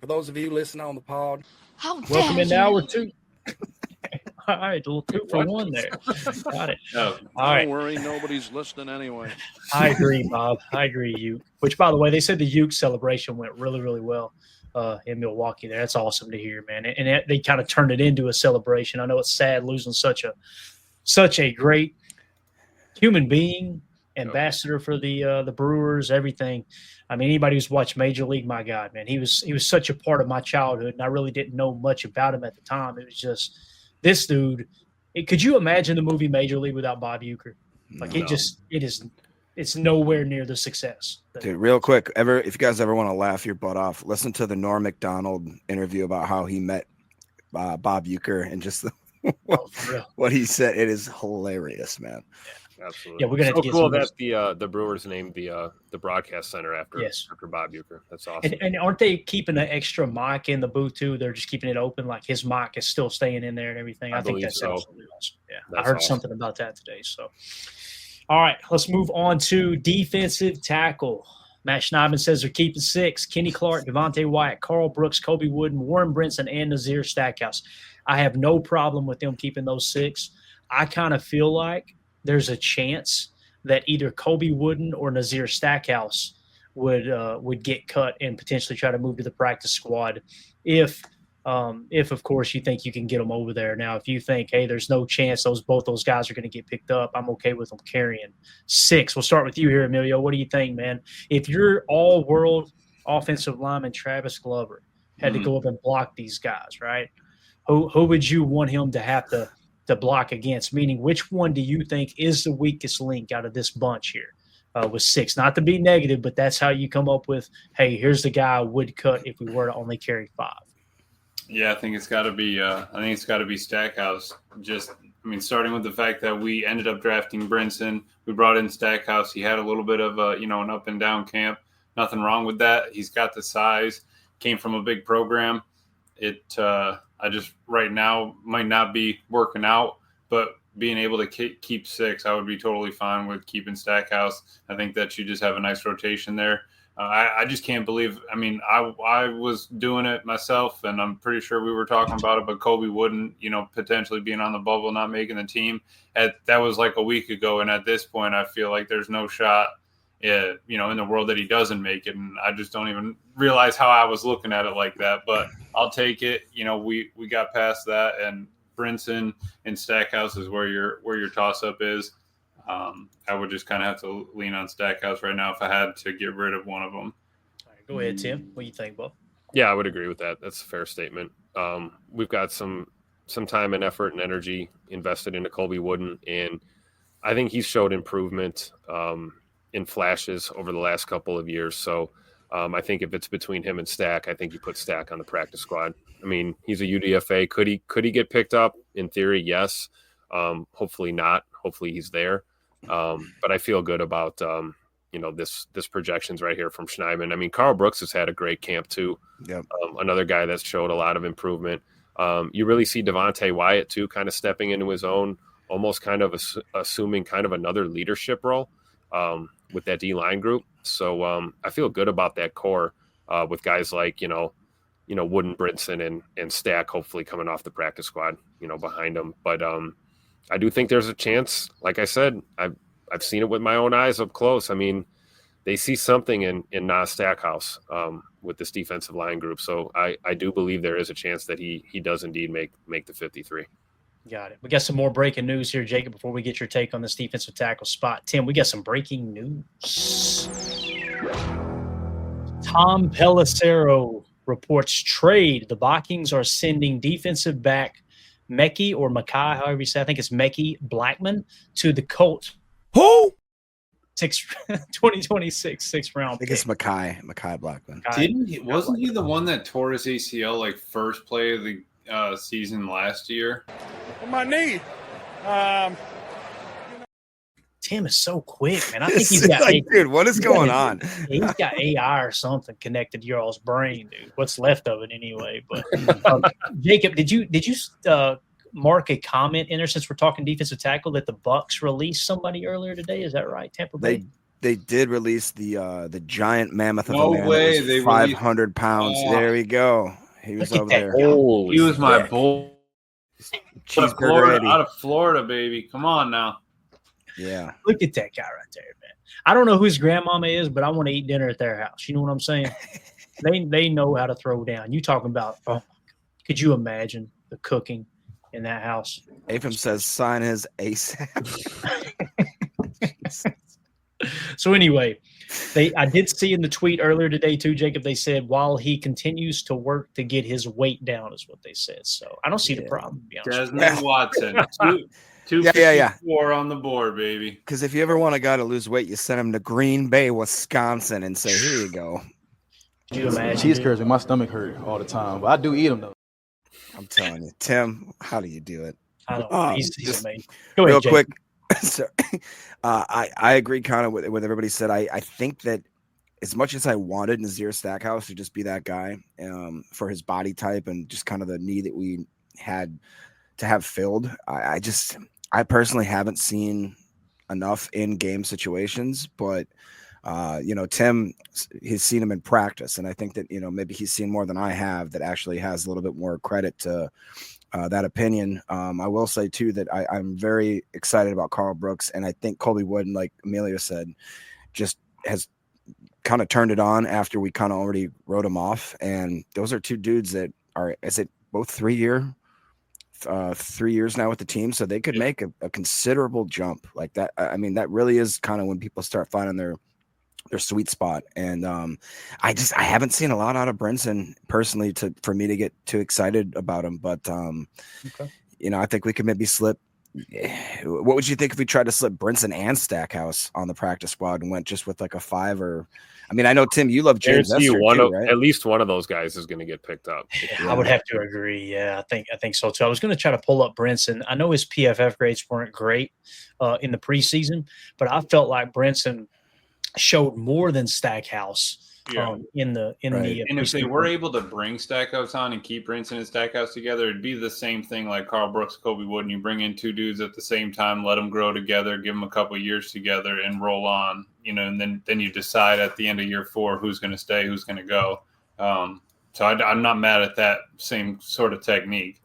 For those of you listening on the pod, How Welcome dare in you? hour 2. All right, a little 2 for 1 there. Got it. No, All Don't right. worry, nobody's listening anyway. I agree, Bob. I agree, Uke. Which, by the way, they said the Uke celebration went really, really well in Milwaukee there. That's awesome to hear, man. And they kind of turned it into a celebration. I know it's sad losing such a great human being, ambassador for the Brewers, everything. I mean, anybody who's watched Major League, my God, man, he was such a part of my childhood, and I really didn't know much about him at the time. It was just this dude. Could you imagine the movie Major League without Bob Uecker? Like it's nowhere near the success. dude, real quick, if you guys ever want to laugh your butt off, listen to the Norm Macdonald interview about how he met Bob Uecker and just what he said. It is hilarious, man. absolutely. Yeah, we're gonna have so to get cool some of that the Brewers named the broadcast center after Bob Uecker. That's awesome. And aren't they keeping an extra mic in the booth too? They're just keeping it open, like his mic is still staying in there and everything. I think that's absolutely awesome. Yeah, that's I heard awesome. something about that today. So, all right, let's move on to defensive tackle. Matt Schneidman says they're keeping 6: Kenny Clark, Devontae Wyatt, Carl Brooks, Kobe Wooden, Warren Brinson, and Nazir Stackhouse. I have no problem with them keeping those 6. I kind of feel like there's a chance that either Kobe Wooden or Nazir Stackhouse would get cut and potentially try to move to the practice squad if of course you think you can get them over there. Now, if you think, hey, there's no chance both those guys are going to get picked up, I'm okay with them carrying 6. We'll start with you here, Emilio. What do you think, man? If your all-world offensive lineman Travis Glover had to go up and block these guys, right? Who would you want him to have to block against? Meaning, which one do you think is the weakest link out of this bunch here? With 6, not to be negative, but that's how you come up with, hey, here's the guy I would cut if we were to only carry 5. Yeah, I think it's got to be Stackhouse. Starting with the fact that we ended up drafting Brinson, we brought in Stackhouse. He had a little bit of an up and down camp. Nothing wrong with that. He's got the size. Came from a big program. I just right now might not be working out, but being able to keep 6, I would be totally fine with keeping Stackhouse. I think that you just have a nice rotation there. I just can't believe. I was doing it myself, and I'm pretty sure we were talking about it. But Kobe Wooden, potentially being on the bubble, not making the team. That was like a week ago, and at this point, I feel like there's no shot, in the world that he doesn't make it. And I just don't even realize how I was looking at it like that. But I'll take it. We got past that, and Brinson and Stackhouse is where your toss up is. I would just kind of have to lean on Stackhouse right now if I had to get rid of one of them. All right, go ahead, Tim. What do you think, Bob? Yeah, I would agree with that. That's a fair statement. We've got some time and effort and energy invested into Colby Wooden, and I think he's showed improvement in flashes over the last couple of years. So I think if it's between him and Stack, I think you put Stack on the practice squad. He's a UDFA. Could he get picked up? In theory, yes. Hopefully not. Hopefully he's there. But I feel good about this projections right here from Schneidman. Carl Brooks has had a great camp too. Yep. Another guy that's showed a lot of improvement. You really see Devontae Wyatt too, kind of stepping into his own, almost kind of assuming kind of another leadership role with that D-line group. So I feel good about that core with guys like Wooden, Brinson, and Stack hopefully coming off the practice squad, behind them. But I do think there's a chance. Like I said, I've seen it with my own eyes up close. They see something in Nas Stackhouse with this defensive line group. So I do believe there is a chance that he does indeed make the 53. Got it. We got some more breaking news here, Jacob, before we get your take on this defensive tackle spot. Tim, we got some breaking news. Tom Pelissero reports trade. The Vikings are sending defensive back Mekhi or Mackay, however you say. I think it's Mekhi Blackman to the Colts. Who? 2026 6th round. I think it's Mackay Blackman. Wasn't he the one that tore his ACL like first play of the season last year? On my knee. Tim is so quick, man. I think he's got dude, what is going on? He's got AI or something connected to your all's brain, dude. What's left of it anyway. But Jacob, did you mark a comment in there since we're talking defensive tackle that the Bucs released somebody earlier today? Is that right? Tampa Bay? They did release the giant mammoth of No a man. way, That they was 500 pounds. Oh. There we go. He was Look at over that there. guy. Holy He was my shit. bull. Cheeseburger Eddie. Out of Florida, baby. Come on now. Yeah. Look at that guy right there, man. I don't know who his grandmama is, but I want to eat dinner at their house. You know what I'm saying? They know how to throw down. You talking about? Oh, could you imagine the cooking in that house? Afam says sign his ASAP. So anyway, I did see in the tweet earlier today too, Jacob. They said while he continues to work to get his weight down, is what they said. So I don't see the problem. To be honest with you. Desmond Watson. 254 on the board, baby. Because if you ever want a guy to lose weight, you send him to Green Bay, Wisconsin, and say, "Here you go." Could you imagine? Cheese curds make my stomach hurt all the time, but I do eat them though. I'm telling you, Tim, how do you do it? I don't know. He's just amazing. Go ahead, Real Jacob. quick, sorry. I agree kind of with everybody said. I think that as much as I wanted Nazir Stackhouse to just be that guy for his body type and just kind of the need that we had to have filled, I personally haven't seen enough in game situations, but Tim, he's seen him in practice, and I think that maybe he's seen more than I have. That actually has a little bit more credit to that opinion. I will say too that I'm very excited about Carl Brooks, and I think Colby Wooden, like Emilio said, just has kind of turned it on after we kind of already wrote him off. And those are two dudes that are, is it both 3 years now with the team, so they could make a considerable jump like that. I mean, that really is kind of when people start finding their sweet spot. And I haven't seen a lot out of Brinson personally for me to get too excited about him. But Okay. I think we could maybe slip. What would you think if we tried to slip Brinson and Stackhouse on the practice squad and went just with like a 5? Or I mean, I know Tim, you love James Guarantee Esther you too, right? at least one of those guys is going to get picked up. Yeah, I would have to agree. Yeah, I think so too. I was going to try to pull up Brinson. I know his PFF grades weren't great in the preseason, but I felt like Brinson showed more than Stackhouse in the Right. And if they were able to bring Stackhouse on and keep Brinson and Stackhouse together, it'd be the same thing like Carl Brooks, Colby Wooden. You bring in two dudes at the same time, let them grow together, give them a couple of years together, and roll on. And then you decide at the end of year 4 who's going to stay, who's going to go. So I'm not mad at that same sort of technique.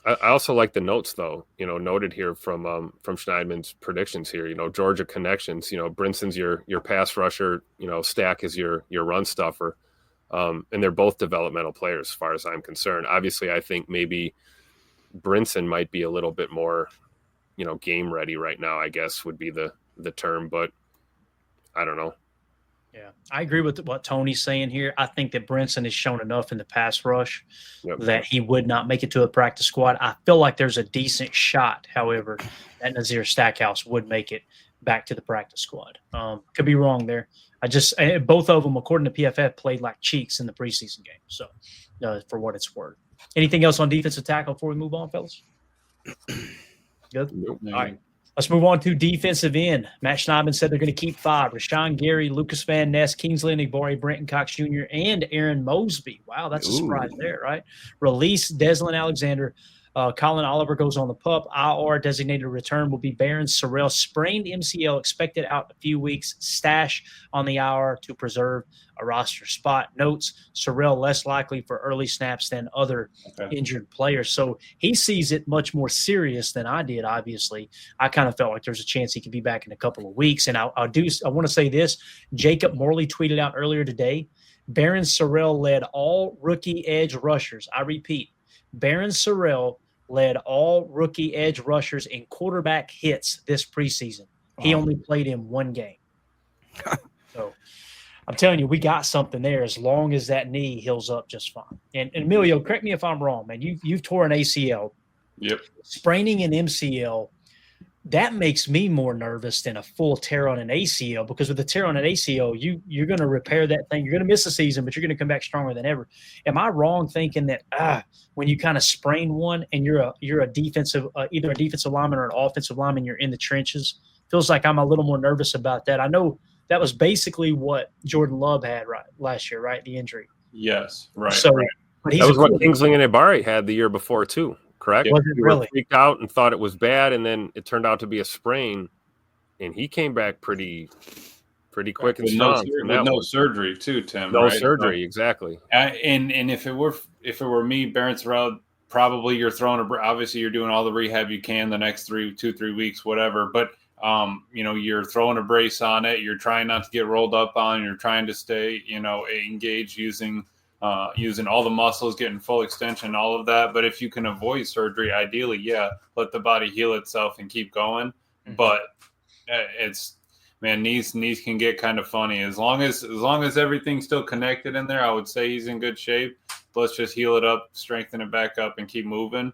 I also like the notes, though, noted here from Schneidman's predictions here. Georgia connections. Brinson's your pass rusher. Stack is your run stuffer, and they're both developmental players, as far as I'm concerned. Obviously, I think maybe Brinson might be a little bit more, game ready right now, I guess would be the term, but I don't know. Yeah, I agree with what Tony's saying here. I think that Brinson has shown enough in the pass rush that he would not make it to a practice squad. I feel like there's a decent shot, however, that Nazir Stackhouse would make it back to the practice squad. Could be wrong there. Both of them, according to PFF, played like cheeks in the preseason game. So, for what it's worth. Anything else on defensive tackle before we move on, fellas? Good. Nope. All right. Let's move on to defensive end. Matt Schneidman said they're going to keep 5. Rashawn Gary, Lucas Van Ness, Kingsley Enagbare, Brenton Cox Jr., and Aaron Mosby. Wow, that's a surprise there, right? Release Deslin Alexander. Colin Oliver goes on the PUP. IR designated return will be Barron Sorrell. Sprained MCL expected out in a few weeks. Stash on the IR to preserve a roster spot. Notes Sorrell less likely for early snaps than other injured players. So he sees it much more serious than I did, obviously. I kind of felt like there's a chance he could be back in a couple of weeks. And I want to say this. Jacob Morley tweeted out earlier today, Barron Sorrell led all rookie edge rushers. I repeat, Barron Sorrell led all rookie edge rushers in quarterback hits this preseason. He only played in 1 game. So I'm telling you, we got something there as long as that knee heals up just fine. And Emilio, correct me if I'm wrong, man. You've tore an ACL. Yep. Spraining an MCL, that makes me more nervous than a full tear on an ACL, because with a tear on an ACL, you're going to repair that thing. You're going to miss a season, but you're going to come back stronger than ever. Am I wrong thinking that when you kind of sprain one and you're a defensive, either a defensive lineman or an offensive lineman, you're in the trenches? Feels like I'm a little more nervous about that. I know that was basically what Jordan Love had last year, right? The injury. Yes, right. So, right. But he's That was what Kingsley and Enagbare had the year before too, correct? Was it He were really? freaked out and thought it was bad, and then it turned out to be a sprain, and he came back pretty pretty quick and with strong. no surgery too, Tim. No right? surgery, exactly. And if it were me, Barron Sorrell, probably you're throwing obviously you're doing all the rehab you can the next 2-3 weeks, whatever. But you're throwing a brace on it. You're trying not to get rolled up on. You're trying to stay, engaged using all the muscles, getting full extension, all of that. But if you can avoid surgery, ideally, let the body heal itself and keep going. Mm-hmm. But knees can get kind of funny. As long as everything's still connected in there, I would say he's in good shape. Let's just heal it up, strengthen it back up, and keep moving.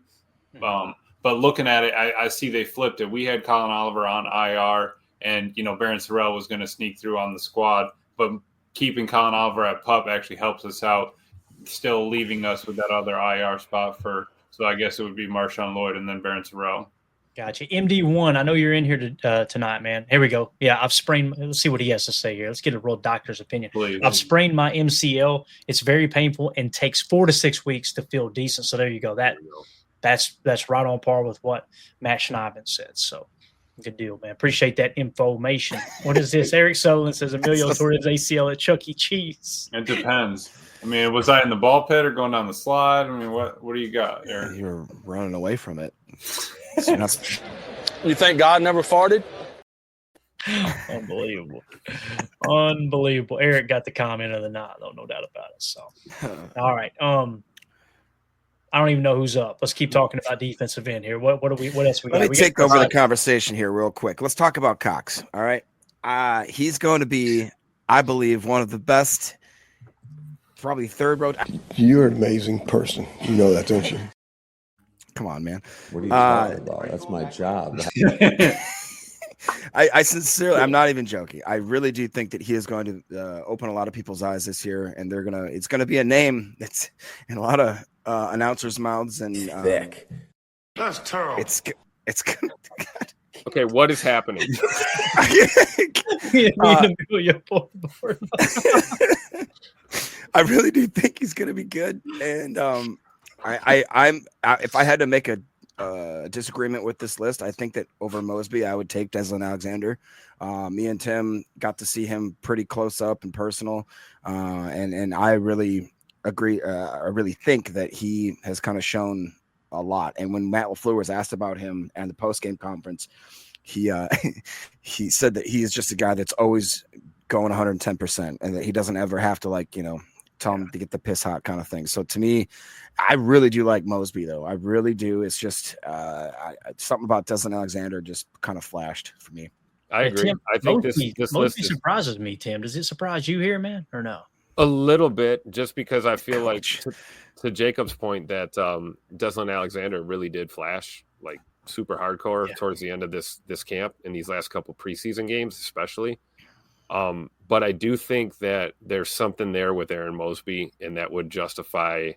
Mm-hmm. But looking at it, I see they flipped it. We had Colin Oliver on IR, and Barron Sorrell was going to sneak through on the squad, but keeping Colin Oliver at PUP actually helps us out, still leaving us with that other IR spot so I guess it would be Marshawn Lloyd and then Barron Sorrell. Gotcha. MD1, I know you're in here tonight, man. Here we go. Yeah, I've sprained. Let's see what he has to say here. Let's get a real doctor's opinion. Please. I've sprained my MCL. It's very painful and takes 4 to 6 weeks to feel decent. So there you go. That's right on par with what Matt Schneidman said. So good deal, man. Appreciate that information. What is this? Eric Sullivan says Emilio tore his ACL at Chuck E. Cheese. It depends. I mean, was I in the ball pit or going down the slide? I mean, what do you got, Eric? You're running away from it. You think God never farted? Unbelievable. Eric got the comment of the night, though, no doubt about it. So, all right. I don't even know who's up. Let's keep talking about defensive end here. What else we got? Let me take over the conversation here real quick. Let's talk about Cox. All right. He's going to be, I believe, one of the best, probably third row. You're an amazing person. You know that, don't you? Come on, man. What are you talking about? That's my job. I sincerely, I'm not even joking. I really do think that he is going to open a lot of people's eyes this year, and it's going to be a name that's in a lot of announcers' mouths. And Thick. That's terrible. It's God. Okay, what is happening? I really do think he's going to be good, and I'm if I had to make a disagreement with this list, I think that over Mosby, I would take Deslin Alexander. Me and Tim got to see him pretty close up and personal, and I really agree. I really think that he has kind of shown a lot. And when Matt LaFleur was asked about him and the post-game conference, he he said that he is just a guy that's always going 110%, and that he doesn't ever have to tell him to get the piss hot kind of thing. So to me, I really do like Mosby, though. I really do. It's just something about Deslin Alexander just kind of flashed for me. I agree. Tim, I think this list surprises me, Tim. Does it surprise you here, man, or no? A little bit, just because I feel like, to Jacob's point, that Deslin Alexander really did flash like super hardcore towards the end of this camp in these last couple preseason games, especially. But I do think that there's something there with Aaron Mosby, and that would justify,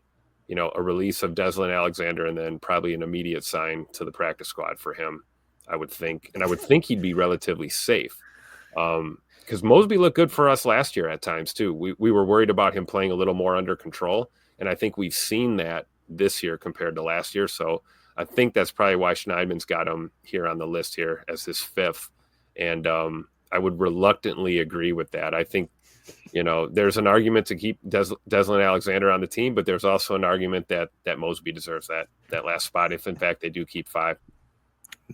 a release of Deslin Alexander and then probably an immediate sign to the practice squad for him, I would think. And I would think he'd be relatively safe. Because Mosby looked good for us last year at times too. We were worried about him playing a little more under control, and I think we've seen that this year compared to last year. So I think that's probably why Schneidman's got him here on the list here as his fifth. And I would reluctantly agree with that. I think, there's an argument to keep Deslin Alexander on the team, but there's also an argument that Mosby deserves that last spot if, in fact, they do keep 5.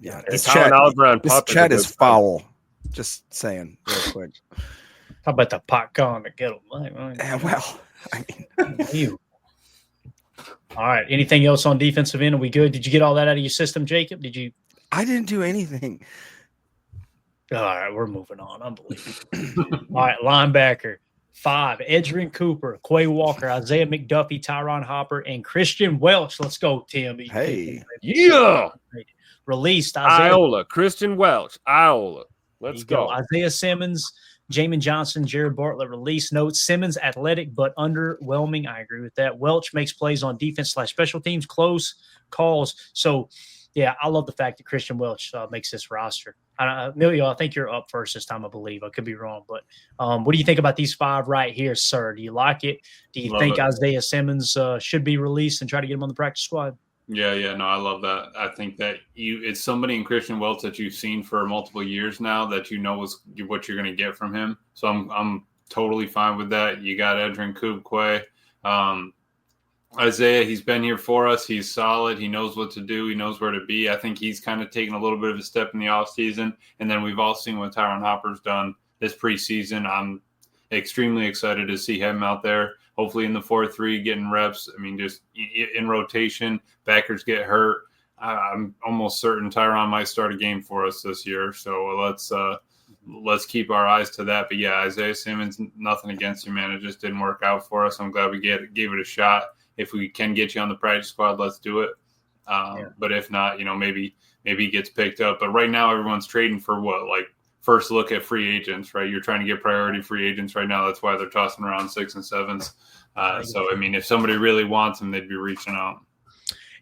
Yeah, this Chad is foul. Just saying, real quick. How about the popcorn to get him? Well, I mean, all right. Anything else on defensive end? Are we good? Did you get all that out of your system, Jacob? Did you? I didn't do anything. All right, we're moving on. Unbelievable. All right, linebacker 5, Edgerrin Cooper, Quay Walker, Isaiah McDuffie, Tyron Hopper, and Christian Welch. Let's go, Tim. Hey. Yeah. Released Iola, Christian Welch, Iola. Let's go. Isaiah Simmons, Jamin Johnson, Jared Bartlett release notes. Simmons athletic but underwhelming. I agree with that. Welch makes plays on defense/special teams, close calls. So, yeah, I love the fact that Christian Welch makes this roster. Emilio, I think you're up first this time, I believe. I could be wrong, but what do you think about these 5 right here, sir? Do you like it? Do you think Isaiah Simmons should be released and try to get him on the practice squad? Yeah, no, I love that. I think that it's somebody in Christian Welch that you've seen for multiple years now that you know what you're going to get from him. So I'm totally fine with that. You got Edrin Kubquay. Isaiah, he's been here for us. He's solid. He knows what to do. He knows where to be. I think he's kind of taken a little bit of a step in the offseason. And then we've all seen what Tyron Hopper's done this preseason. I'm extremely excited to see him out there, hopefully in the 4-3, getting reps. I mean, just in rotation, backers get hurt. I'm almost certain Tyron might start a game for us this year. So let's keep our eyes to that. But yeah, Isaiah Simmons, nothing against you, man. It just didn't work out for us. I'm glad we gave it a shot. If we can get you on the practice squad, let's do it. But if not, maybe he gets picked up. But right now, everyone's trading for what? Like first look at free agents, right? You're trying to get priority free agents right now. That's why they're tossing around 6 and 7s. So, I mean, if somebody really wants him, they'd be reaching out.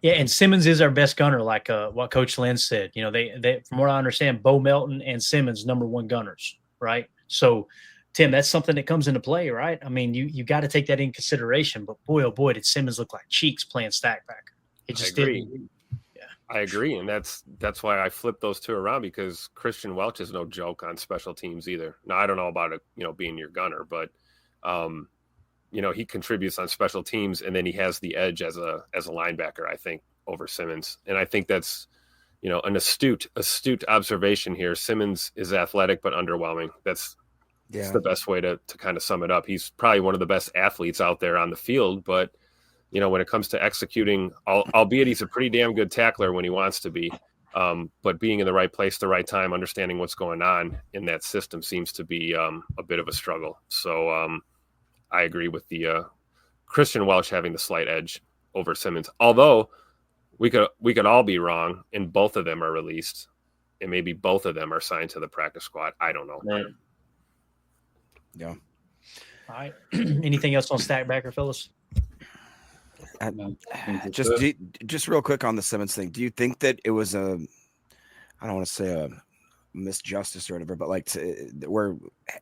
Yeah, and Simmons is our best gunner, like what Coach Lynn said. They from what I understand, Bo Melton and Simmons, number one gunners, right? So, Tim, that's something that comes into play, right? I mean, you got to take that in consideration. But boy, oh boy, did Simmons look like cheeks playing stack backer. It just didn't. Yeah, I agree, and that's why I flipped those two around, because Christian Welch is no joke on special teams either. Now, I don't know about it, being your gunner, but he contributes on special teams, and then he has the edge as a linebacker, I think, over Simmons, and I think that's an astute observation here. Simmons is athletic but underwhelming. That's the best way to kind of sum it up. He's probably one of the best athletes out there on the field, but when it comes to executing, albeit he's a pretty damn good tackler when he wants to be, but being in the right place, the right time, understanding what's going on in that system seems to be a bit of a struggle. So I agree with the Christian Welch having the slight edge over Simmons, although we could all be wrong and both of them are released, and maybe both of them are signed to the practice squad. I don't know. Right. Yeah. All right. Anything else on Stackbacker, Phyllis? Just real quick on the Simmons thing. Do you think that it was I don't want to say a misjustice or whatever, but where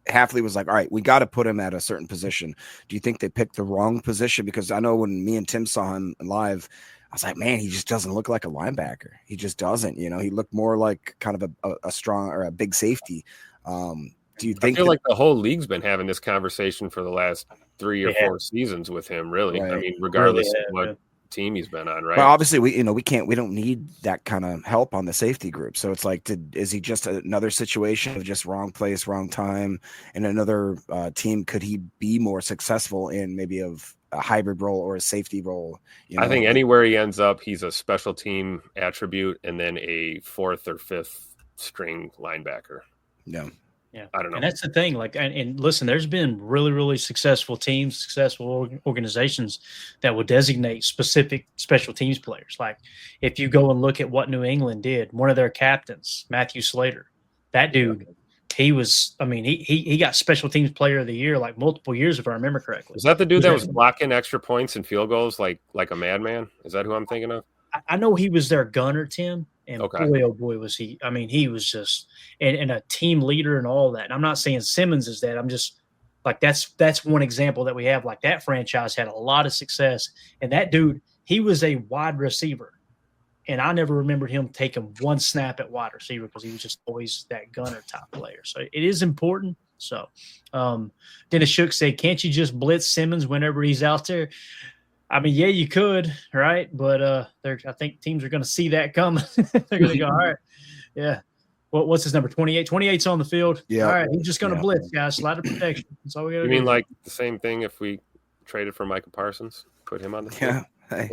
Hafley was like, all right, we got to put him at a certain position. Do you think they picked the wrong position? Because I know when me and Tim saw him live, I was like, man, he just doesn't look like a linebacker. He just doesn't. He looked more like kind of a strong or a big safety. Do you think I feel like the whole league's been having this conversation for the last 3 or 4 seasons with him, really? Right. I mean, regardless of what team he's been on, right? But obviously, we don't need that kind of help on the safety group. So it's like, is he just another situation of just wrong place, wrong time, in another team? Could he be more successful in maybe of a hybrid role or a safety role? I think anywhere he ends up, he's a special team attribute and then a 4th or 5th string linebacker. Yeah. Yeah, I don't know. And that's the thing. And listen, there's been really, really successful teams, successful organizations that will designate specific special teams players. Like if you go and look at what New England did, one of their captains, Matthew Slater, that dude, he was. I mean, he got special teams player of the year like multiple years, if I remember correctly. Is that the dude that was blocking extra points and field goals like a madman? Is that who I'm thinking of? I know he was their gunner, Tim. And boy, oh boy, was he. I mean, he was just and a team leader and all that. And I'm not saying Simmons is that. I'm just like that's one example that we have. Like that franchise had a lot of success. And that dude, he was a wide receiver. And I never remembered him taking one snap at wide receiver because he was just always that gunner type player. So it is important. So Dennis Shook said, can't you just blitz Simmons whenever he's out there? I mean, yeah, you could, right? But I think teams are going to see that coming. They're going to go, all right, yeah. What's his number? 28. 28's on the field. Yeah. All right, he's just going to blitz, guys. Slide of protection. That's all we got to do. You mean like the same thing if we traded for Micah Parsons, put him on the field? Hey.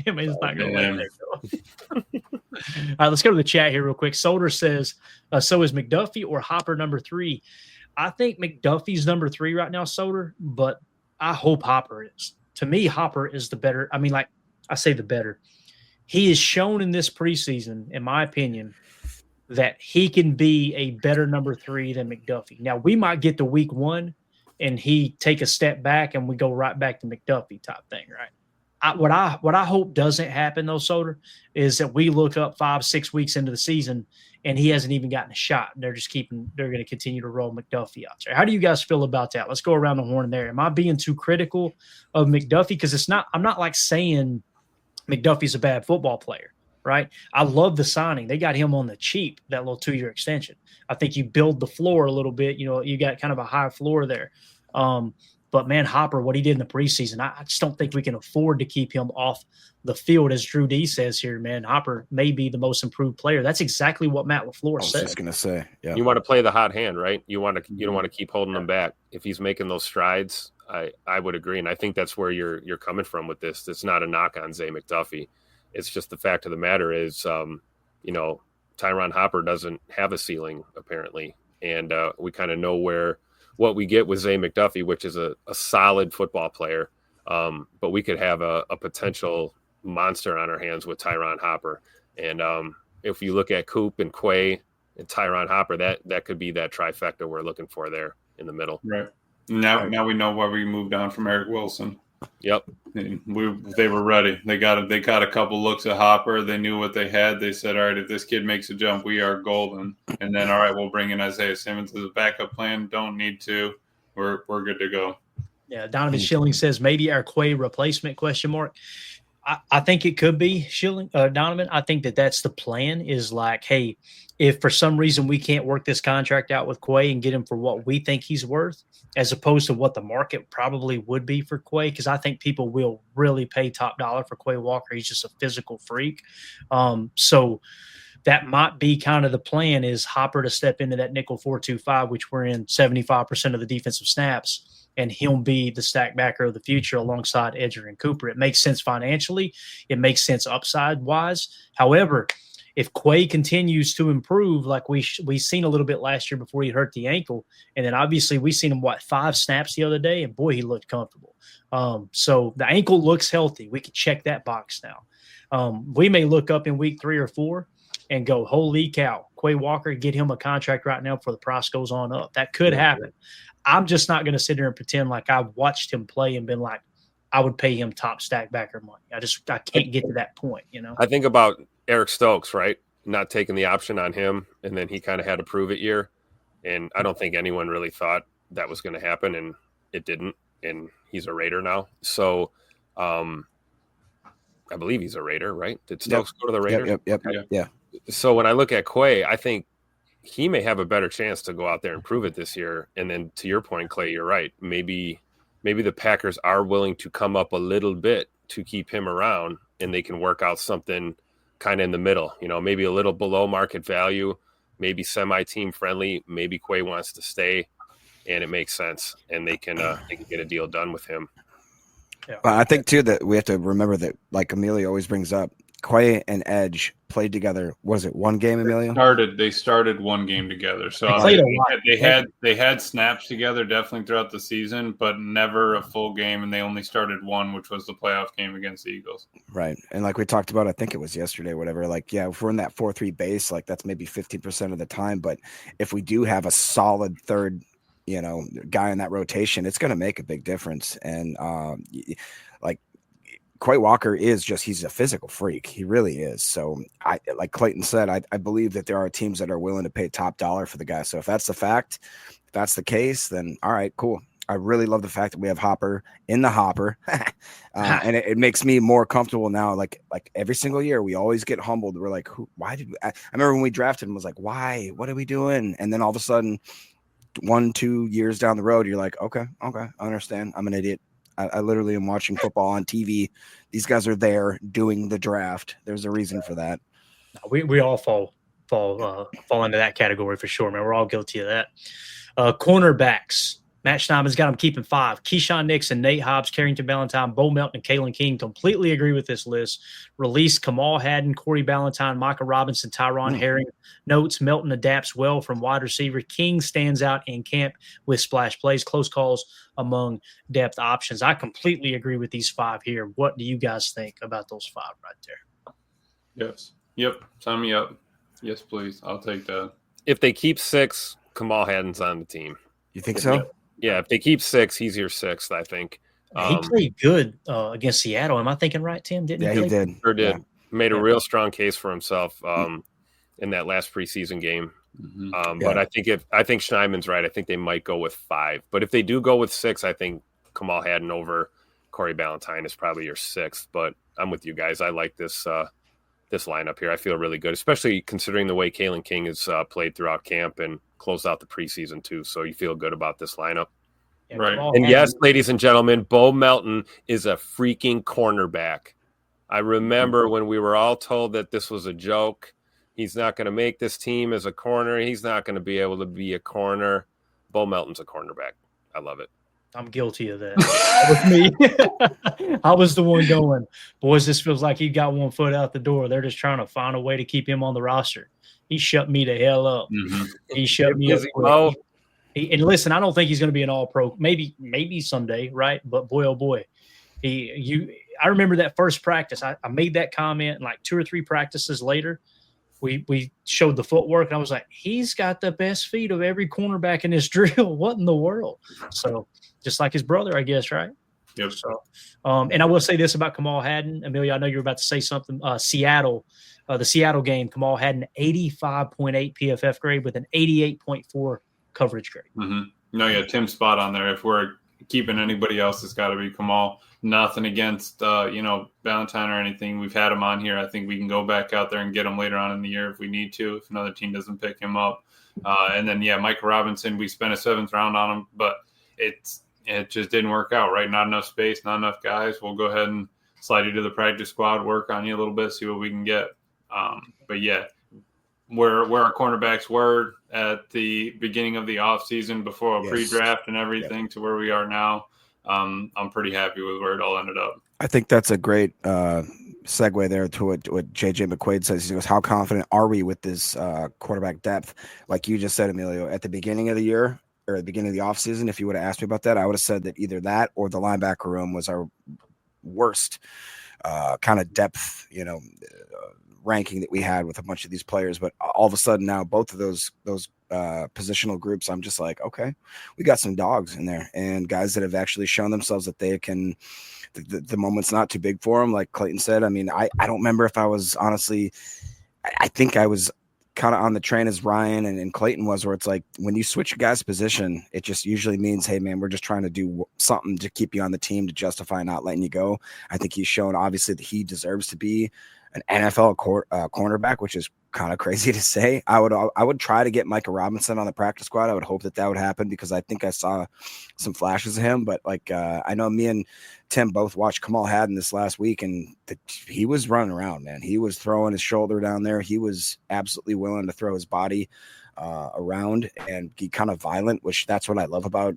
Damn, he's not going to let that go. All right, let's go to the chat here real quick. Solder says, so is McDuffie or Hopper number 3? I think McDuffie's number 3 right now, Solder, but I hope Hopper is. To me, Hopper is the better. I mean, like I say the better. He has shown in this preseason, in my opinion, that he can be a better number 3 than McDuffie. Now, we might get to week 1 and he take a step back and we go right back to McDuffie type thing, right? What I hope doesn't happen, though, Soder, is that we look up 5-6 weeks into the season and he hasn't even gotten a shot. They're going to continue to roll McDuffie out there. How do you guys feel about that? Let's go around the horn there. Am I being too critical of McDuffie? Because I'm not like saying McDuffie's a bad football player, right? I love the signing. They got him on the cheap, that little 2-year extension. I think you build the floor a little bit. You got kind of a high floor there. But, man, Hopper, what he did in the preseason, I just don't think we can afford to keep him off the field. As Drew D says here, man, Hopper may be the most improved player. That's exactly what Matt LaFleur said. I was just going to say, yeah. You want to play the hot hand, right? You don't want to keep holding him back. If he's making those strides, I would agree. And I think that's where you're coming from with this. It's not a knock on Zay McDuffie. It's just the fact of the matter is, Tyron Hopper doesn't have a ceiling, apparently. And we kind of know what we get with Zay McDuffie, which is a solid football player. But we could have a potential monster on our hands with Tyron Hopper. And if you look at Coop and Quay and Tyron Hopper, that could be that trifecta we're looking for there in the middle. Right. Now we know why we moved on from Eric Wilson. Yep. They were ready. They got a couple looks at Hopper. They knew what they had. They said, all right, if this kid makes a jump, we are golden. And then, all right, we'll bring in Isaiah Simmons as a backup plan. Don't need to. We're good to go. Yeah, Donovan Schilling says maybe our Quay replacement ? I think it could be Schilling, Donovan. I think that's the plan. Is like, hey, if for some reason we can't work this contract out with Quay and get him for what we think he's worth, as opposed to what the market probably would be for Quay, because I think people will really pay top dollar for Quay Walker. He's just a physical freak. So that might be kind of the plan, is Hopper to step into that nickel 4-2-5, which we're in 75% of the defensive snaps, and he'll be the stack backer of the future alongside Edger and Cooper. It makes sense financially. It makes sense upside-wise. However, if Quay continues to improve like we seen a little bit last year before he hurt the ankle, and then obviously we seen him, 5 snaps the other day, and boy, he looked comfortable. So the ankle looks healthy. We can check that box now. We may look up in week 3 or 4 and go, holy cow, Quay Walker, get him a contract right now before the price goes on up. That could happen. I'm just not going to sit here and pretend like I've watched him play and been like, I would pay him top stack backer money. I can't get to that point, I think about Eric Stokes, right? Not taking the option on him, and then he kind of had a prove it year. And I don't think anyone really thought that was going to happen, and it didn't. And he's a Raider now. So I believe he's a Raider, right? Did Stokes go to the Raiders? Yep. Yeah. So when I look at Quay, I think he may have a better chance to go out there and prove it this year. And then to your point, Clay, you're right. Maybe the Packers are willing to come up a little bit to keep him around, and they can work out something kind of in the middle, maybe a little below market value, maybe semi-team friendly. Maybe Quay wants to stay, and it makes sense, and they can get a deal done with him. Yeah. I think too that we have to remember that, like Emilio always brings up, Quay and Edge played together. Was it one game, Emilio? They started one game together. So they had snaps together definitely throughout the season, but never a full game, and they only started one, which was the playoff game against the Eagles. Right. And like we talked about, I think it was yesterday, whatever, like, yeah, if we're in that 4-3 base, like that's maybe 15% of the time. But if we do have a solid third, guy in that rotation, it's going to make a big difference. And Quay Walker he's a physical freak. He really is. So like Clayton said, I believe that there are teams that are willing to pay top dollar for the guy. So if that's the fact, if that's the case, then all right, cool. I really love the fact that we have Hopper in the hopper. And it makes me more comfortable now. Like every single year, we always get humbled. We're like, why did I remember when we drafted him, was like, why, what are we doing? And then all of a sudden 1-2 years down the road, you're like, okay, I understand. I'm an idiot. I literally am watching football on TV. These guys are there doing the draft. There's a reason for that. We all fall into that category for sure, man. We're all guilty of that. Cornerbacks. Matt Schneidman's got them keeping 5. Keyshawn Nixon, Nate Hobbs, Carrington Ballantyne, Bo Melton, and Kalen King completely agree with this list. Release Kamal Haddon, Corey Ballantyne, Micah Robinson, Tyron Herring. Notes, Melton adapts well from wide receiver. King stands out in camp with splash plays. Close calls among depth options. I completely agree with these 5 here. What do you guys think about those 5 right there? Yes. Yep. Sign me up. Yes, please. I'll take that. If they keep 6, Kamal Haddon's on the team. You think so? Yeah, if they keep 6, he's your 6th, I think. He played good against Seattle. Am I thinking right, Tim? Didn't he? Yeah, he did. Sure did. Yeah. Made a real strong case for himself in that last preseason game. But I think Schneidman's right. I think they might go with 5. But if they do go with 6, I think Kamal Haddon over Corey Ballantyne is probably your 6th, but I'm with you guys. I like this this lineup here. I feel really good, especially considering the way Kalen King has played throughout camp and closed out the preseason too. So you feel good about this lineup. Yeah, Right. And yes, ladies and gentlemen, Bo Melton is a freaking cornerback. I remember when we were all told that this was a joke. He's not going to make this team as a corner. He's not going to be able to be a corner. Bo Melton's a cornerback. I love it. I'm guilty of that. That was me. I was the one going, boys, this feels like he got one foot out the door. They're just trying to find a way to keep him on the roster. He shut me the hell up. Mm-hmm. He shut me up quick. And listen, I don't think he's going to be an all-pro. Maybe someday, right? But boy, oh boy, I remember that first practice. I made that comment, and like 2 or 3 practices later, we showed the footwork, and I was like, he's got the best feet of every cornerback in this drill. What in the world? So just like his brother, I guess, right? Yep. So, and I will say this about Kamal Hadden. Amelia, I know you're about to say something. Seattle, the Seattle game, Kamal Hadden, 85.8 PFF grade with an 88.4 coverage grade. Mm-hmm. No, yeah, Tim's spot on there. If we're keeping anybody else, it's got to be Kamal. Nothing against, Ballantyne or anything. We've had him on here. I think we can go back out there and get him later on in the year if we need to, if another team doesn't pick him up. And then, Micah Robinson, we spent a 7th round on him, but it just didn't work out, right? Not enough space, not enough guys. We'll go ahead and slide you to the practice squad, work on you a little bit, see what we can get. Where our cornerbacks were at the beginning of the offseason before a pre-draft and everything to where we are now, I'm pretty happy with where it all ended up. I think that's a great segue there to what JJ McQuaid says. He goes, how confident are we with this quarterback depth? Like you just said, Emilio, at the beginning of the year or at the beginning of the offseason, if you would have asked me about that, I would have said that either that or the linebacker room was our worst kind of depth, ranking that we had with a bunch of these players. But all of a sudden now, both of those positional groups, I'm just like, okay, we got some dogs in there and guys that have actually shown themselves that they can, the moment's not too big for them. Like Clayton said, I mean, I don't remember if I was honestly, I think I was kind of on the train as Ryan and Clayton was, where it's like, when you switch a guy's position, it just usually means, hey man, we're just trying to do something to keep you on the team to justify not letting you go. I think he's shown obviously that he deserves to be an NFL cornerback, which is kind of crazy to say. I would try to get Micah Robinson on the practice squad. I would hope that would happen because I think I saw some flashes of him. But I know me and Tim both watched Kamal Hadden this last week, and he was running around, man. He was throwing his shoulder down there. He was absolutely willing to throw his body around and be kind of violent, which that's what I love about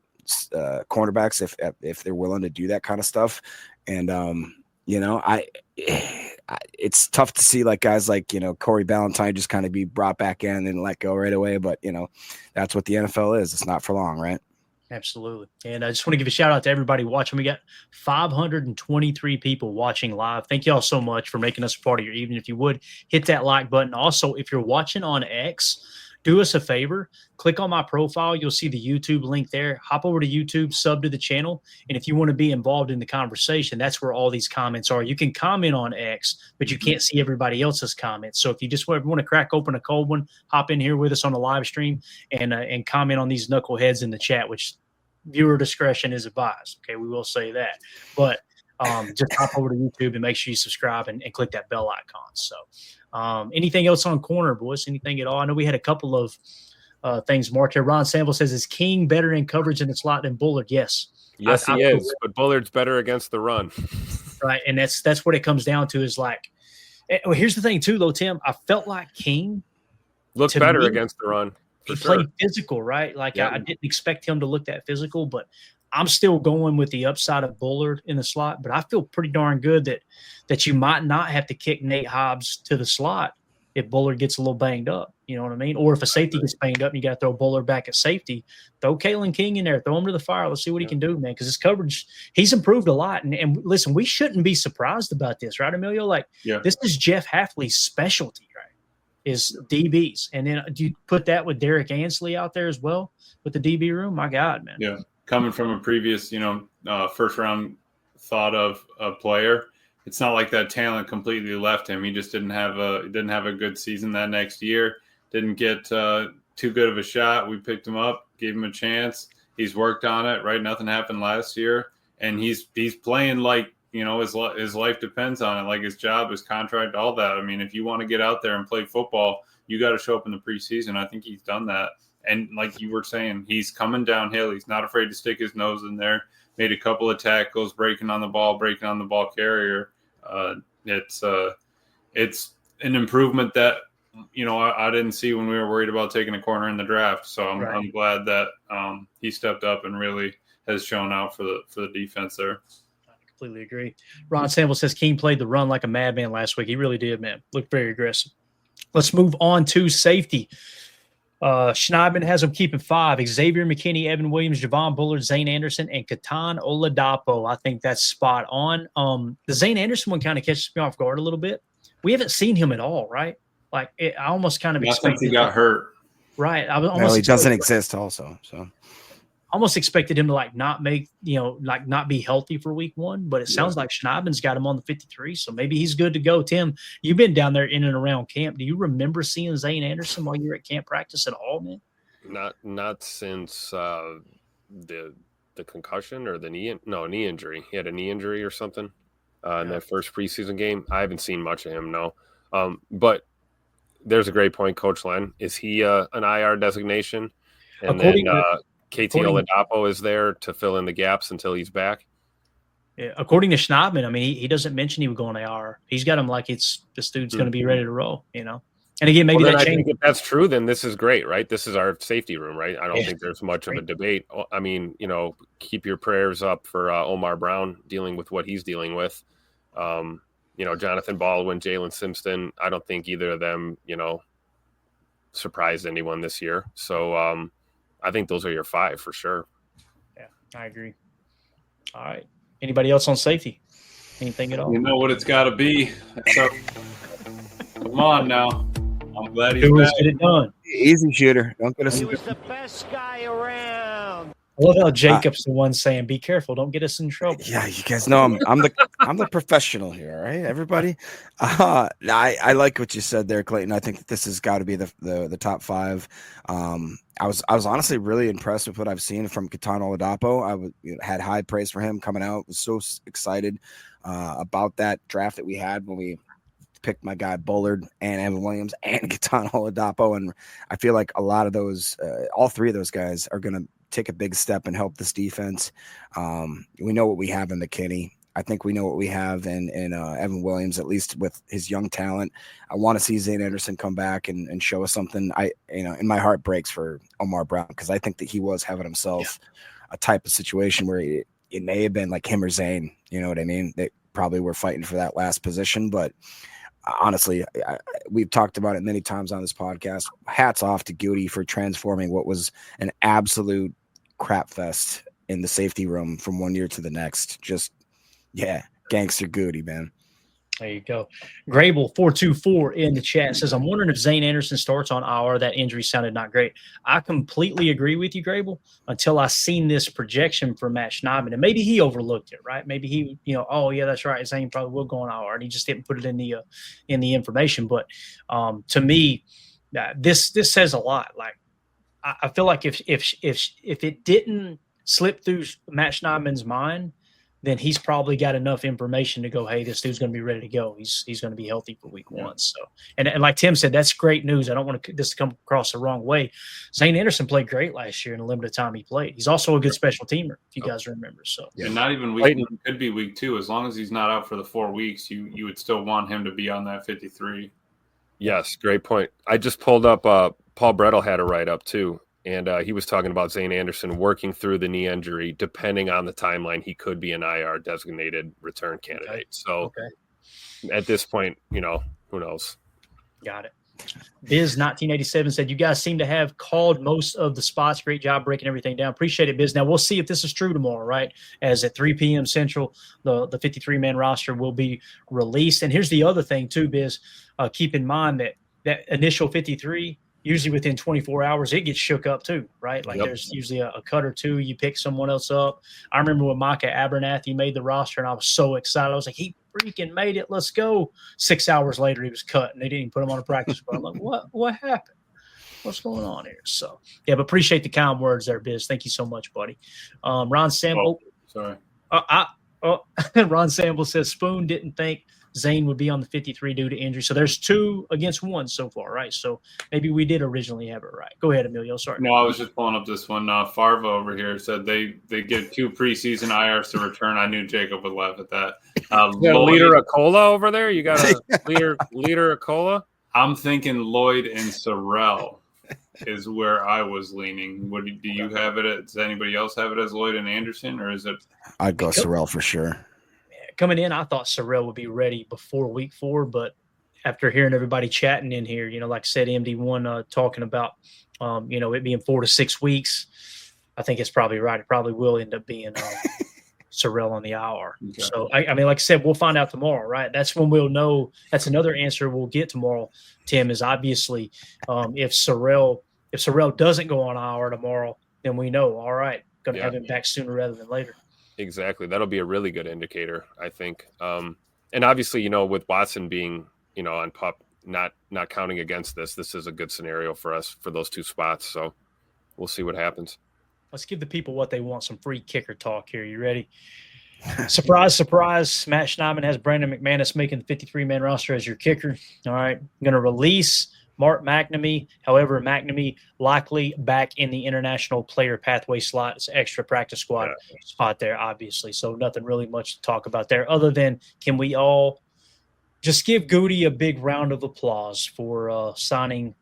cornerbacks if they're willing to do that kind of stuff. And it's tough to see like guys like, Corey Ballantyne just kind of be brought back in and let go right away. But, that's what the NFL is. It's not for long, right? Absolutely. And I just want to give a shout out to everybody watching. We got 523 people watching live. Thank you all so much for making us a part of your evening. If you would hit that like button. Also, if you're watching on X, do us a favor, click on my profile. You'll see the YouTube link there. Hop over to YouTube, sub to the channel. And if you want to be involved in the conversation, that's where all these comments are. You can comment on X, but you can't see everybody else's comments. So if you just want to crack open a cold one, hop in here with us on the live stream and comment on these knuckleheads in the chat, which viewer discretion is advised. Okay, we will say that. But just hop over to YouTube and make sure you subscribe and click that bell icon. So anything else on corner, boys? Anything at all? I know we had a couple of things marked here. Ron Sample says, is King better in coverage in the slot than Bullard? Yes. Yes, he is. But Bullard's better against the run. Right. And that's what it comes down to is like, well, here's the thing too, though, Tim. I felt like King looked better against the run. He played physical, right? Like I didn't expect him to look that physical, but I'm still going with the upside of Bullard in the slot. But I feel pretty darn good that you might not have to kick Nate Hobbs to the slot if Bullard gets a little banged up. You know what I mean? Or if a safety gets banged up and you got to throw Bullard back at safety, throw Kalen King in there, throw him to the fire. Let's see what he can do, man, because his coverage, he's improved a lot. And listen, we shouldn't be surprised about this, right, Emilio? This is Jeff Hafley's specialty, right, is DBs. And then do you put that with Derek Ansley out there as well with the DB room? My God, man. Yeah. Coming from a previous, first round thought of a player, it's not like that talent completely left him. He just didn't have a good season that next year. Didn't get too good of a shot. We picked him up, gave him a chance. He's worked on it, right? Nothing happened last year, and he's playing like, you know, his life depends on it, like his job, his contract, all that. I mean, if you want to get out there and play football, you got to show up in the preseason. I think he's done that. And like you were saying, he's coming downhill. He's not afraid to stick his nose in there. Made a couple of tackles, breaking on the ball carrier. It's an improvement that, you know, I didn't see when we were worried about taking a corner in the draft. So I'm glad that he stepped up and really has shown out for the defense there. Completely agree. Ron Sample says Keene played the run like a madman last week. He really did, man. Looked very aggressive. Let's move on to safety. Schneidman has them keeping 5. Xavier McKinney, Evan Williams, Javon Bullard, Zane Anderson, and Katan Oladapo. I think that's spot on. The Zane Anderson one kind of catches me off guard a little bit. We haven't seen him at all, right? Like, I almost kind of expected he got hurt. Right. He doesn't exist also, so. Almost expected him to like not make, you know, like not be healthy for week 1, but it sounds like Schneidman's got him on the 53, so maybe he's good to go. Tim, you've been down there in and around camp. Do you remember seeing Zane Anderson while you were at camp practice at all, man? Not since the concussion or the knee injury. He had a knee injury or something in that first preseason game. I haven't seen much of him, no. But there's a great point, Coach Len. Is he an IR designation? And KT Oladapo is there to fill in the gaps until he's back. Yeah, according to Schneidman, I mean, he doesn't mention he would go on AR. He's got him like this dude's going to be ready to roll, you know. And again, maybe that changes. If that's true, then this is great, right? This is our safety room, right? I don't think there's much of a debate. I mean, you know, keep your prayers up for Omar Brown dealing with what he's dealing with. You know, Jonathan Baldwin, Jalen Simpson. I don't think either of them, you know, surprised anyone this year. So, I think those are your 5 for sure. Yeah, I agree. All right. Anybody else on safety? Anything at all? You know what it's got to be. So, come on now. I'm glad he's back. Get it done. Easy shooter. Don't get us. He was the best guy around. I love how Jacob's the one saying, "Be careful, don't get us in trouble." Yeah, you guys know I'm the professional here, all right, everybody. I like what you said there, Clayton. I think that this has got to be the top 5. I was honestly really impressed with what I've seen from Katan Oladapo. Had high praise for him coming out. Was so excited about that draft that we had when we picked my guy Bullard and Evan Williams and Katan Oladapo, and I feel like a lot of those, all 3 of those guys are going to take a big step and help this defense. We know what we have in McKinney. I think we know what we have in Evan Williams, at least with his young talent. I want to see Zane Anderson come back and show us something. And my heart breaks for Omar Brown because I think that he was having himself a type of situation where it may have been like him or Zane. You know what I mean? They probably were fighting for that last position, but honestly, we've talked about it many times on this podcast. Hats off to Goody for transforming what was an absolute crap fest in the safety room from one year to the next. Just, gangster Goody, man. There you go. Grable 424 in the chat says, I'm wondering if Zane Anderson starts on IR. That injury sounded not great. I completely agree with you, Grable, until I seen this projection from Matt Schneidman. And maybe he overlooked it, right? Maybe he, oh, yeah, that's right. Zane probably will go on IR. And he just didn't put it in the information. But to me, this says a lot. Like, I feel like if it didn't slip through Matt Schneidman's mind, then he's probably got enough information to go, hey, this dude's going to be ready to go. He's going to be healthy for week 1. So, and like Tim said, that's great news. I don't want this to come across the wrong way. Zane Anderson played great last year in the limited time he played. He's also a good special teamer, if you guys remember. So, and not even week 1, could be week 2. As long as he's not out for the 4 weeks, you would still want him to be on that 53. Yes, great point. I just pulled up Paul Brettel had a write-up too. And he was talking about Zane Anderson working through the knee injury. Depending on the timeline, he could be an IR designated return candidate. So at this point, who knows? Got it. Biz 1987 said, you guys seem to have called most of the spots. Great job breaking everything down. Appreciate it, Biz. Now, we'll see if this is true tomorrow, right? As at 3 p.m. Central, the 53-man roster will be released. And here's the other thing, too, Biz. Keep in mind that initial 53 – usually within 24 hours, it gets shook up too, right? Like there's usually a cut or two. You pick someone else up. I remember when Micah Abernathy made the roster, and I was so excited. I was like, he freaking made it. Let's go. 6 hours later, he was cut, and they didn't even put him on a practice squad. I'm like, what happened? What's going on here? So, but appreciate the kind words there, Biz. Thank you so much, buddy. Ron Sample. Sorry. Ron Sample says Spoon didn't think Zane would be on the 53 due to injury. So there's 2 against 1 so far, right? So maybe we did originally have it right. Go ahead, Emilio. Sorry. No, I was just pulling up this one. Farva over here said they give 2 preseason IRs to return. I knew Jacob would laugh at that. You got a liter of cola over there? You got a liter of cola? I'm thinking Lloyd and Sorrell is where I was leaning. Do you have it? Does anybody else have it as Lloyd and Anderson, or is it? I'd go Sorrell for sure. Coming in, I thought Sorrell would be ready before week 4, but after hearing everybody chatting in here, like I said, MD1 talking about, it being 4 to 6 weeks, I think it's probably right. It probably will end up being Sorrell on the IR. Okay. So, I mean, like I said, we'll find out tomorrow, right? That's when we'll know. That's another answer we'll get tomorrow, Tim, is obviously if Sorrell doesn't go on IR tomorrow, then we know, all right, going to have him back sooner rather than later. Exactly. That'll be a really good indicator, I think. And obviously, with Watson being, on PUP, not counting against this is a good scenario for us for those 2 spots. So we'll see what happens. Let's give the people what they want, some free kicker talk here. You ready? Surprise, surprise. Matt Schneidman has Brandon McManus making the 53-man roster as your kicker. All right. I'm going to release Mark McNamee. However, McNamee likely back in the international player pathway slot. It's extra practice squad spot there, obviously. So nothing really much to talk about there other than can we all just give Goody a big round of applause for signing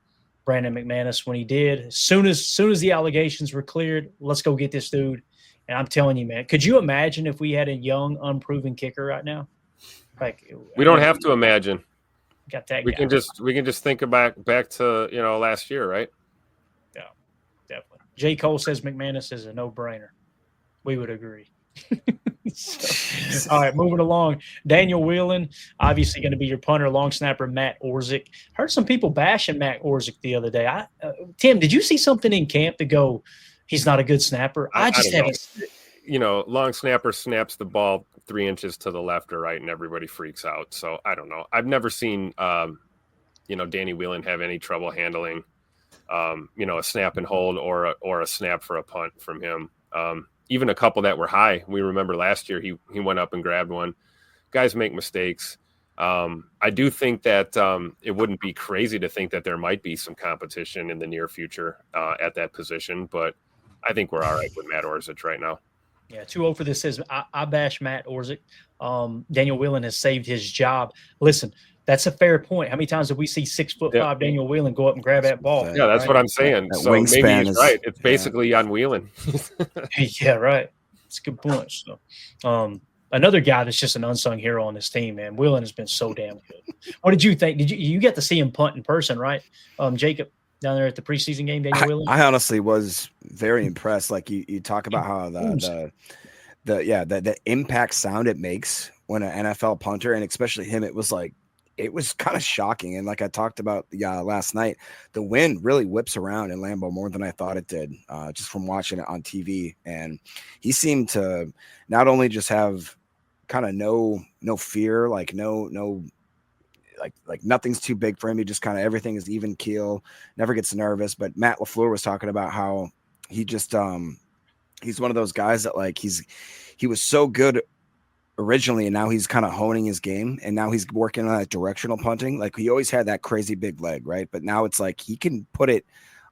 Brandon McManus when he did. As soon as the allegations were cleared, let's go get this dude. And I'm telling you, man, could you imagine if we had a young, unproven kicker right now? We don't have to imagine. Got that. We can just think back to last year, right? Yeah, definitely. J. Cole says McManus is a no-brainer. We would agree. All right, moving along. Daniel Whelan, obviously going to be your punter, long snapper Matt Orzik. Heard some people bashing Matt Orzik the other day. Tim, did you see something in camp to go, he's not a good snapper? I just haven't. Long snapper snaps the ball 3 inches to the left or right, and everybody freaks out. So I don't know. I've never seen, Danny Whelan have any trouble handling, a snap and hold or a snap for a punt from him. Even a couple that were high. We remember last year he went up and grabbed one. Guys make mistakes. I do think that it wouldn't be crazy to think that there might be some competition in the near future at that position, but I think we're all right with Matt Orzik right now. Yeah, 2-0 for this says, I bash Matt Orzik. Daniel Whelan has saved his job. Listen, that's a fair point. How many times have we see 6'5" Daniel Whelan go up and grab that ball? Yeah, that's what I'm saying. That so maybe he's right. It's basically on Whelan. Yeah, right. It's a good point. So, another guy that's just an unsung hero on this team, man. Whelan has been so damn good. What did you think? Did you get to see him punt in person, right? Jacob, down there at the preseason game, Daniel Whelan? I honestly was very impressed. Like you talk about how the impact sound it makes when an NFL punter, and especially him, it was kind of shocking. And like I talked about last night, the wind really whips around in Lambeau more than I thought it did, just from watching it on TV. And he seemed to not only just have kind of no fear, like like nothing's too big for him. He just kind of everything is even keel, never gets nervous. But Matt LaFleur was talking about how he just he's one of those guys that like he was so good originally, and now he's kind of honing his game, and now he's working on that directional punting. Like he always had that crazy big leg, right? But now it's like he can put it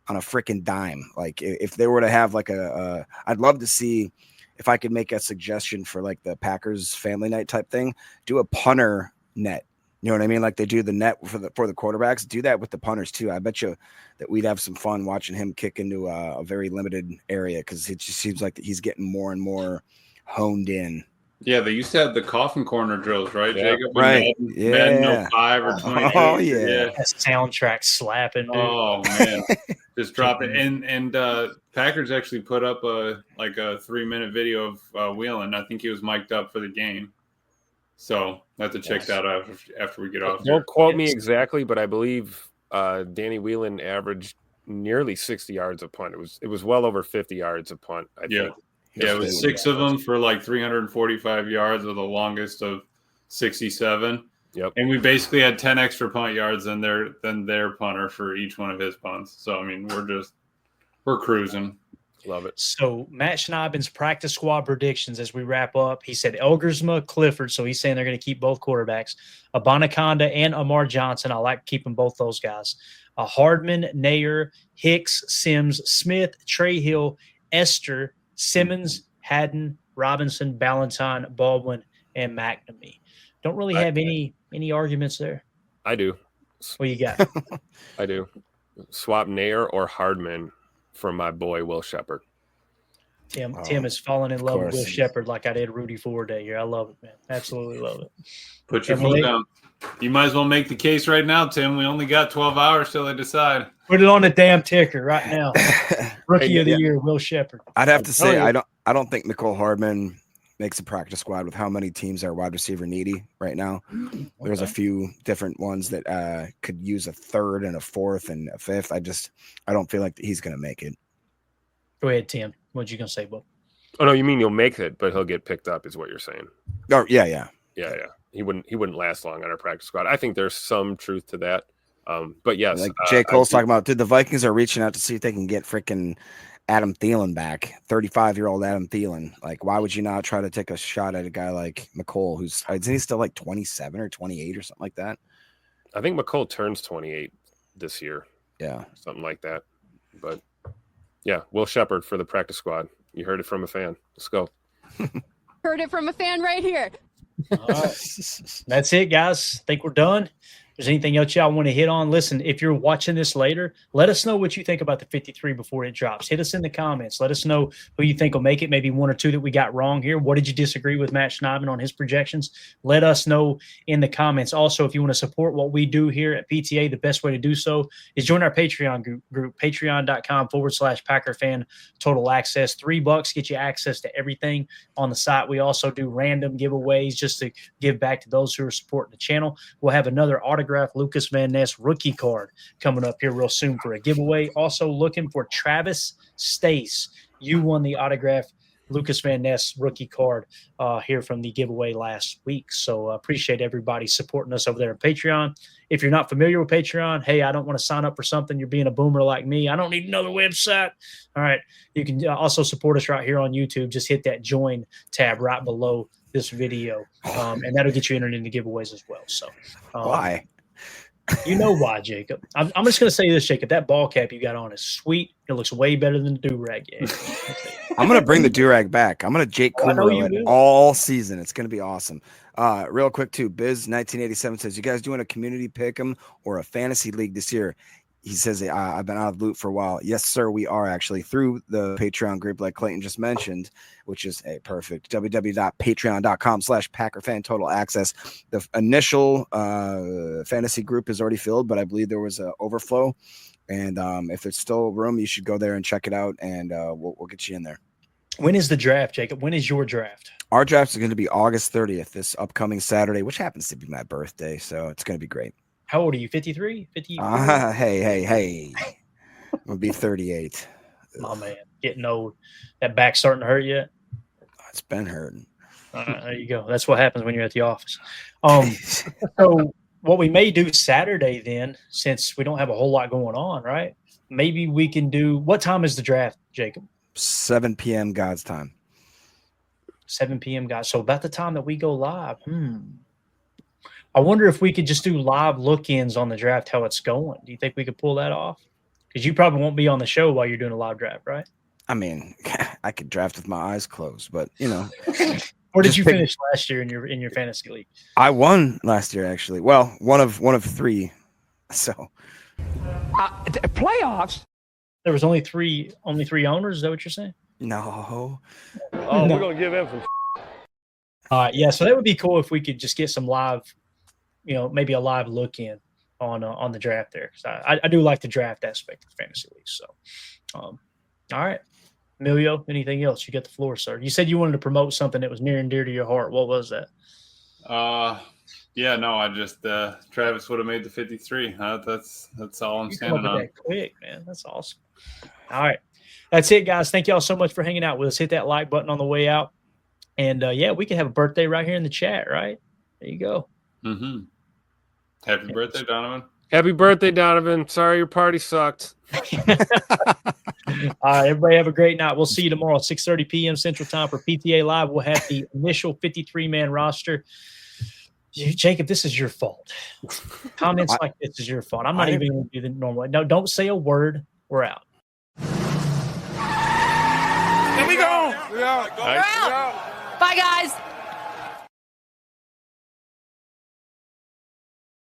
on a freaking dime. Like if they were to have like I'd love to see if I could make a suggestion for like the Packers family night type thing, do a punter net. You know what I mean? Like they do the net for the quarterbacks, do that with the punters too. I bet you that we'd have some fun watching him kick into a very limited area, because it just seems like that he's getting more and more honed in. Yeah, they used to have the coffin corner drills, right, yeah. Jacob? Right. Madden 05 or 22. Oh, yeah. That soundtrack slapping, dude. Oh, man. Just drop it. And Packers actually put up a 3-minute video of Whelan. I think he was mic'd up for the game. So I have to check that out after we get off. Don't quote me exactly, but I believe Danny Whelan averaged nearly 60 yards a punt. It was well over 50 yards a punt, I think. Yeah, it was 6 of them for like 345 yards, with the longest of 67. Yep. And we basically had 10 extra punt yards than their punter for each one of his punts. So I mean, we're cruising. Love it. So Matt Schneibin's practice squad predictions as we wrap up. He said Elgersma, Clifford. So he's saying they're going to keep both quarterbacks. Abanaconda and Amar Johnson. I like keeping both those guys. Hardman, Nair, Hicks, Sims, Smith, Trey Hill, Esther, Simmons, Haddon, Robinson, Ballantyne, Baldwin, and McNamee. Don't really have any arguments there. I do. What you got? I do. Swap Nair or Hardman for my boy Will Shepherd. Tim is falling in love with Will Shepherd like I did Rudy Ford here. I love it, man. Absolutely love it. Put your foot down. You might as well make the case right now, Tim. We only got 12 hours till they decide. Put it on the damn ticker right now. Rookie of the year, Will Shepherd. I'd have to say I don't think Nicole Hardman makes a practice squad with how many teams are wide receiver needy right now. Okay. There's a few different ones that could use a third and a fourth and a fifth. I don't feel like he's going to make it. Go ahead, Tim. What you going to say, Bo? Oh no, you mean he'll make it, but he'll get picked up is what you're saying. Oh yeah. He wouldn't last long on our practice squad. I think there's some truth to that. But yes, like Jay Cole's talking about, dude, the Vikings are reaching out to see if they can get freaking Adam Thielen back, 35-year-old Adam Thielen. Like, why would you not try to take a shot at a guy like McCole, isn't he still like 27 or 28 or something like that? I think McCole turns 28 this year. Yeah. Something like that. But yeah, Will Shepherd for the practice squad. You heard it from a fan. Let's go. Heard it from a fan right here. All right. That's it, guys. I think we're done. If there's anything else y'all want to hit on, listen, if you're watching this later, let us know what you think about the 53 before it drops. Hit us in the comments. Let us know who you think will make it, maybe one or two that we got wrong here. What did you disagree with Matt Schneibin on his projections? Let us know in the comments. Also, if you want to support what we do here at PTA, the best way to do so is join our Patreon group, patreon.com/Packer Fan Total Access. $3 get you access to everything on the site. We also do random giveaways just to give back to those who are supporting the channel. We'll have another autograph Lucas Van Ness rookie card coming up here real soon for a giveaway. Also looking for Travis Stace. You won the autograph Lucas Van Ness rookie card here from the giveaway last week. So appreciate everybody supporting us over there on Patreon. If you're not familiar with Patreon, hey, I don't want to sign up for something. You're being a boomer like me. I don't need another website. All right. You can also support us right here on YouTube. Just hit that join tab right below this video. And that'll get you entered into giveaways as well. So why? You know why, Jacob. I'm just going to say this, Jacob. That ball cap you got on is sweet. It looks way better than the do-rag. I'm going to bring the do-rag back. I'm going to Jake Cooper it all season. It's going to be awesome. Real quick, too, Biz1987 says, you guys doing a community pick'em or a fantasy league this year? He says, I've been out of the loop for a while. Yes, sir, we are actually through the Patreon group like Clayton just mentioned, which is perfect. www.patreon.com/PackerFan Total Access. The initial fantasy group is already filled, but I believe there was an overflow. And if there's still room, you should go there and check it out, and we'll get you in there. When is the draft, Jacob? When is your draft? Our draft is going to be August 30th, this upcoming Saturday, which happens to be my birthday, so it's going to be great. How old are you? 53? 50? Hey. I'm going to be 38. Oh, man. Getting old. That back starting to hurt yet? It's been hurting. There you go. That's what happens when you're at the office. So what we may do Saturday then, since we don't have a whole lot going on, right? Maybe we can do – what time is the draft, Jacob? 7 p.m. God's time. 7 p.m. God's. So about the time that we go live. I wonder if we could just do live look-ins on the draft, how it's going. Do you think we could pull that off? Because you probably won't be on the show while you're doing a live draft, right? I mean, I could draft with my eyes closed, but, you know. Where did you finish last year in your fantasy league? I won last year, actually. Well, one of three. So. Playoffs? There was only three owners? Is that what you're saying? No. Oh, we're going to give him some. Yeah, so that would be cool if we could just get some live, maybe a live look in on the draft there. So I do like the draft aspect of fantasy leagues. So, all right, Emilio, anything else? You got the floor, sir. You said you wanted to promote something that was near and dear to your heart. What was that? Yeah, no, I just Travis would have made the 53. That's all I'm standing on. That quick, man. That's awesome. All right, that's it, guys. Thank y'all so much for hanging out with us. Hit that like button on the way out. And, we can have a birthday right here in the chat, right? There you go. Mm-hmm. Happy birthday, Donovan. Happy birthday, Donovan. Sorry your party sucked. All right, everybody have a great night. We'll see you tomorrow at 6:30 p.m. Central Time for PTA Live. We'll have the initial 53-man roster. Jacob, this is your fault. Comments like this is your fault. I'm not even going to do the normal. No, don't say a word. We're out. Here we go. We're out. Bye, guys.